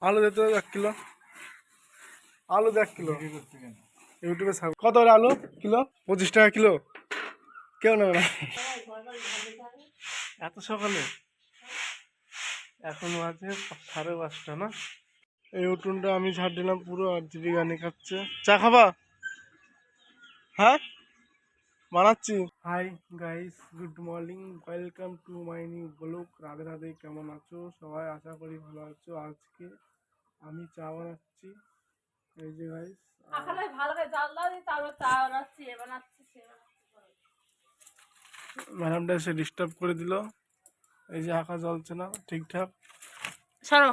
আলু দে তো 1 কিলো। আলু দে 1 কিলো। ইউটিউবে ছাড়। কত করে আলু কিলো? 25 টাকা কিলো। কেউ নেবে না এত সকালে? এখন বাজে 5:30 না? এই উঠোনটা আমি ঝাড় দিলাম পুরো, আর দিদি গানি খাচ্ছে। চা খাবা? হ্যাঁ বানাচ্ছি। Hi guys, good morning, welcome to my new blog. Radhe Radhe, কেমন আছো সবাই? আশা করি ভালো আছো। আজকে আমি চা বানাচ্ছি, এই যে গাইস। ম্যাডামটা এসে ডিস্টার্ব করে দিল। এই যে আঁকা জ্বলছে না ঠিকঠাক। সরো।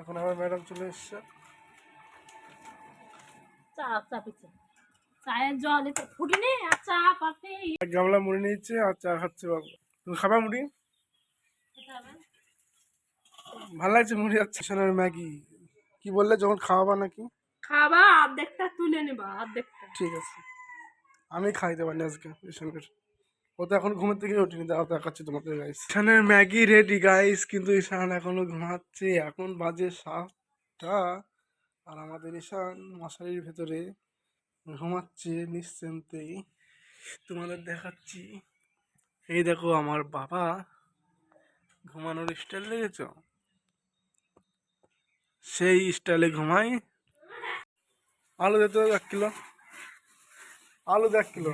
এখন আমার ম্যাডাম চলে এসছে। চায়ের জল এতে ফুটিনি আর চা পাতে এক গামলা মুড়ি নিয়েছে আর চা খাচ্ছে বাবু। তুমি খাবা মুড়ি? ভালো লাগছে মুড়ি? আচ্ছা সোনার ম্যাগি কি বললে যখন খাওয়াবা নাকি? খাবা, অর্ধেকটা তুলে নেবা, অর্ধেকটা। ঠিক আছে, আমি খাইতে পারি আজকে ঈশানকে। ও তো এখন ঘুমের থেকে ওঠেনি, দাও দেখাচ্ছি তোমাকে গাইস। ঈশানের ম্যাগি রেডি গাইস, কিন্তু ঈশান এখনো ঘুমাচ্ছে। এখন বাজে 7টা, আর আমাদের ঈশান মশারির ভেতরে ঘুমাচ্ছে নিশ্চিন্তেই। তোমাদের দেখাচ্ছি, এই দেখো আমার বাবা ঘুমানোর স্টাইল দেখেছ? সেই স্টাইলে ঘুমাই। আলু দে তো 1 কিলো। আলু দে 1 কিলো।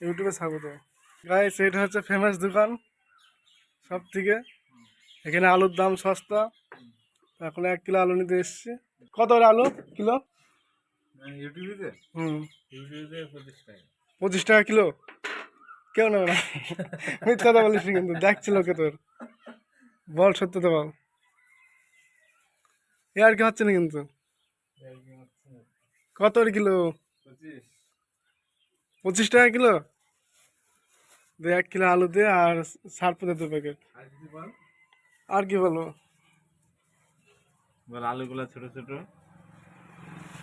ইউটিউবে ছাড়বো তো গাইস। এটা হচ্ছে ফেমাস দোকান সব থেকে। এখানে আলুর দাম সস্তা। এখন 1 কিলো আলু নিতে এসছি। কত করে আলু কিলো? হুম, 25 টাকা কিলো। কেউ নেবে না মিথ কথা বলিস কিন্তু, দেখছিল কে তোর? বল সত্য তো বল, এ আর কি হচ্ছে না কিন্তু। কত করে কিলো? 25 টাকা কিলো। দে 1 কিলো আলু দে, আর সার্ফ দে 2 প্যাকেট। আর কি বলবো? আলুগুলা ছোট ছোট।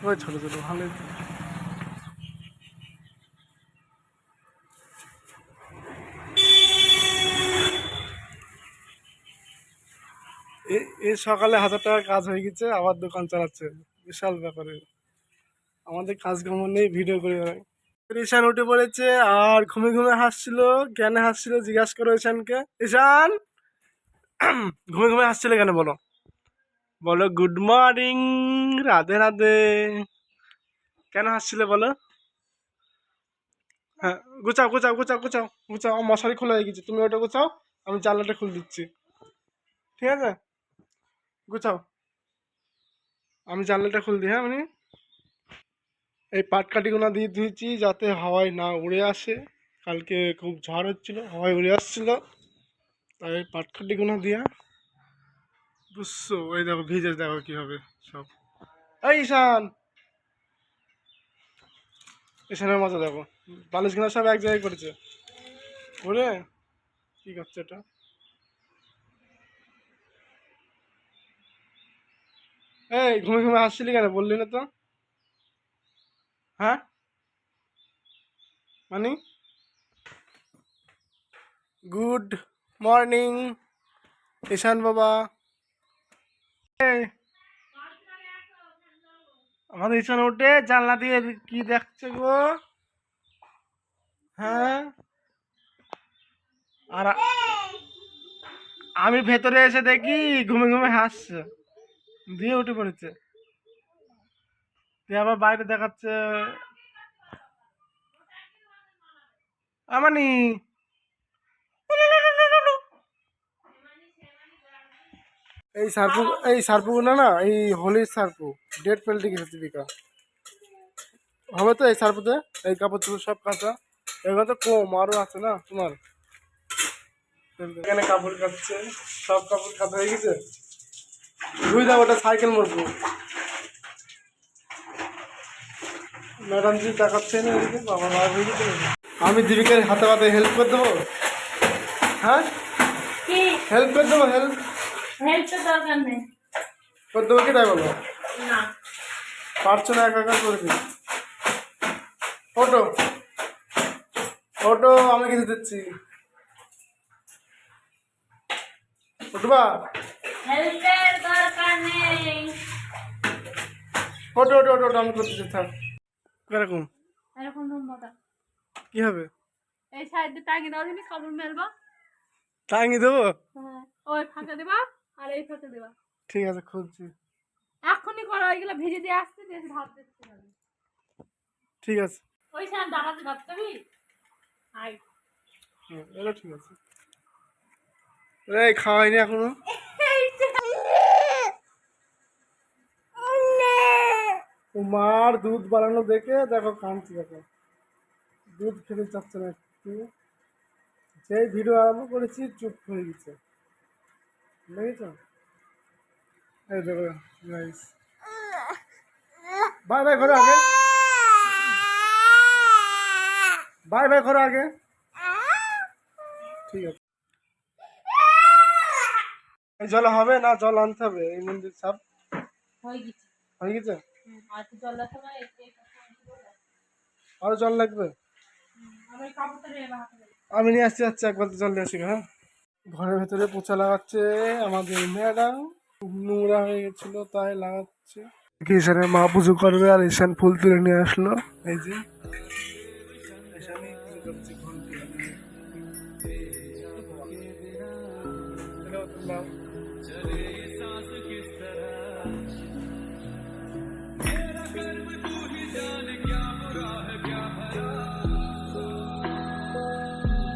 ওই ছোট ছোট ভালোই তো। এই সকালে 1000 টাকার কাজ হয়ে গেছে, আবার দোকান চালাচ্ছে। বিশাল ব্যাপারে আমাদের কাজ কাম নেই, ভিডিও করে বেড়াই। ঈশান উঠে পড়েছে আর ঘুমে ঘুমে হাসছিল। কেন হাসছিল জিজ্ঞাসা করো ঈশানকে। ঈশান ঘুমে ঘুমে হাসছিল কেন বলো? বলো গুড মর্নিং, রাধে রাধে। কেন হাসছিলে বলো? হ্যাঁ, গুছাও গুছাও গুছাও গুছাও গুছাও। আমার মশারি খোলা হয়ে গেছে, তুমি ওটা গুছাও, আমি জানলাটা খুলে দিচ্ছি। ঠিক আছে, গুছাও, আমি জানলাটা খুলে দিই। হ্যাঁ মানে এই পাটকাঠিগুলো দিয়ে ধুয়েছি যাতে হাওয়ায় না উড়ে আসে। কালকে খুব ঝড় হচ্ছিল, হাওয়ায় উড়ে আসছিল, তাই পাটকাঠিগুলো দিয়া বুঝছো। ওই দেখো ভিজে, দেখো কি হবে সব। এই ঈশান, ঈশানের মজা দেখো, বালিশগুলো সব এক জায়গায় করেছে। ওরে কি করছে এটা? এই ঘুমে ঘুমে হাসছিলি কেন বললি না তো? হ্যাঁ মানে গুড মর্নিং ঈশান বাবা। এই আমাদের ঈশান উঠে জানলা দিয়ে কি দেখছে গো? হ্যাঁ, আর আমি ভেতরে এসে দেখি ঘুমে ঘুমে হাসছে, দিয়ে উঠে পড়েছে। দিয়ে আবার বাইরে দেখাচ্ছে আমানি। এই সার্পু, এই সার্পুগুলো না এই হোলির সার্পু, ডেট পেল্টি গেছে দীপিকা। হবে তো এই সার্পুতে, এই কাপড় চোপড় সব কাঁচা। এগুলো তো কম, আরও আছে না তোমার। এখানে কাপড় কাচ্ছে, সব কাপড় কাঁচা হয়ে গেছে। ধুই দাও, ওটা সাইকেল মরবো। ম্যাডাম যদি তাকাচ্ছে না এদিকে, বাবা রাগ হয়ে গেছে। আমি দীপিকার হাতে হাতে হেল্প করে দেবো। হ্যাঁ কি হেল্প করে দেবো, হেল্প হেল্পের দরকার নেই। করে দেবো কি তাই বলো? না, পারছো না, একা একা করে দিই। ওটো ওটো, আমি কিছু দিচ্ছি। উঠবা? হেল্পের দরকার নেই। ওটো ওটো ওটো ওটো, আমি করতেছি, থাক। এরকম এরকম নম্বরটা কি হবে? এই সাইডে টাঙিয়ে দাও দিনি, কাপড় মেলবা। টাঙিয়ে দেবো? হ্যাঁ, ওই ফাঁকা দেবা আর এই ফাঁকা দেবা। ঠিক আছে, খুলছি। এখনই করো, ওইগুলো ভেজে দিয়ে আসতে দিয়ে ভাত দেখতে হবে। ঠিক আছে। ওই সাইড দাঁড়াতে ভাত খাবি? আই এটা ঠিক আছে। এই খাওয়াইনি এখনো। ও মার দুধ বানানো দেখে দেখো কাঁদছে, দেখো দুধ খেতে চাচ্ছে না একটু। সেই ভিডিও আরম্ভ করেছি চুপ হয়ে গেছে, দেখেছ? এই দেখো গাইস, বাই বাই করো আগে, বাই বাই করো আগে। ঠিক আছে, এই জল হবে না, জল আনতে হবে। এই মন্দির সব হয়ে গেছে। হয়ে গেছে, আর তো জল রাখা ভাই, আরো জল লাগবে। আমি কাপড়টা নিয়ে হাতে দেব। আমি নিয়ে আসছি, যাচ্ছি, একবার জল নিয়ে আসি। হ্যাঁ, ঘরের ভেতরে পোছা লাগাচ্ছে আমাদের ম্যাডাম, খুব নোংরা হয়ে গেছিল তাই লাগাচ্ছে। ঈশানে মা পুজো করবে আর ঈশান ফুল তুলে নিয়ে আসলো। এই যে ঈশানই পুজো করছে ঘন্টি হাতে। এটাও তুললাম।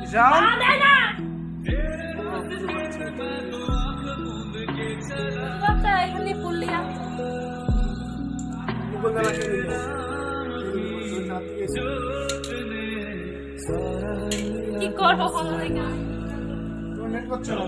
ঈশান দেয় না পুজো করছে। বাচ্চা এখানে ফুল লিয়া মুকুল দানা খেয়ে নিল। নাতি এসে কি করবো ভালো লাগে। তোমার নেট করছে না?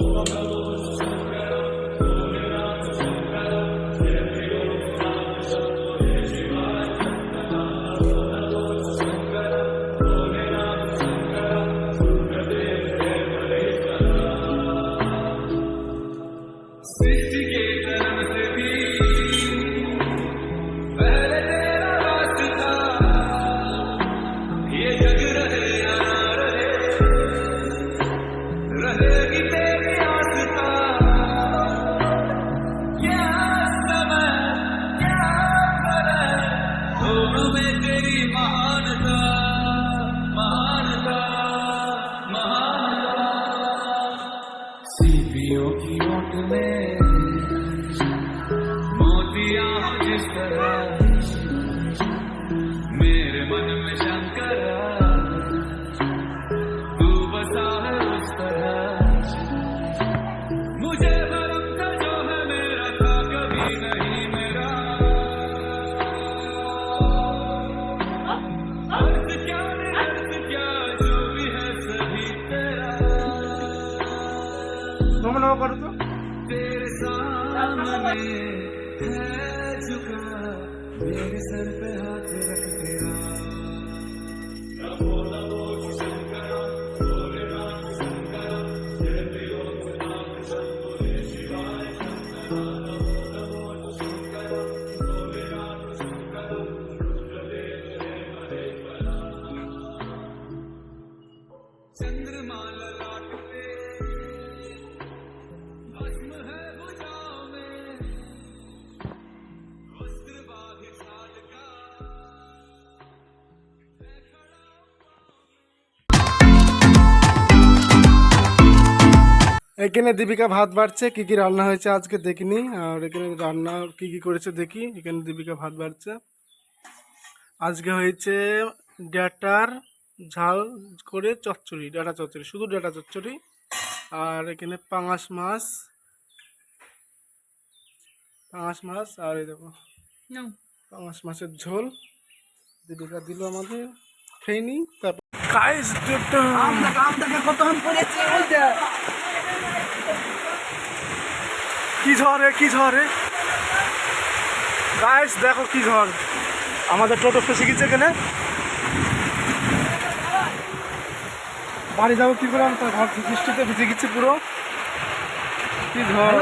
सीपियों की ओट में मोतियां हो जिस तरह, मेरे मन में शंकर तू बसा है उस तरह। मुझे भरम का जो है मेरा था कभी नहीं मेरा। अर्थ क्या जो भी है सभी तेरा। তোমরা নাও করো তো। तेरे सामने है झुका, मेरे सर पे हाथ रख तेरा। चंद्रमा ललाट पे भस्म है भुजाओं में, वस्त्र बाघ छाल का है खड़ा। এখানে দীপিকা ভাত বাড়ছে। কি কি রান্না হয়েছে আজকে দেখিনি, আর এখানে রান্না কি কি করেছে দেখি। এখানে দীপিকা ভাত বাড়ছে। আজকে হয়েছে ডাটার ঝাল করে চচ্চড়ি, ডাটা চচ্চড়ি, শুধু ডাটা চচ্চড়ি। আর এখানে পাঙাশ মাছ, আর এই দেখো পাঙাশ মাছের ঝোল দীপিকা দিল আমাদের, খেয়ে নি। তারপর গাইস কি ঝড়, কি ঝড় গাইস, দেখো কি ঝড়। আমাদের টোটো ফেসে গেছে এখানে। বাড়ি যাবো কি করে, আমি তো ঘর বৃষ্টিতে ভিজে গেছি পুরো। কি ঝড়।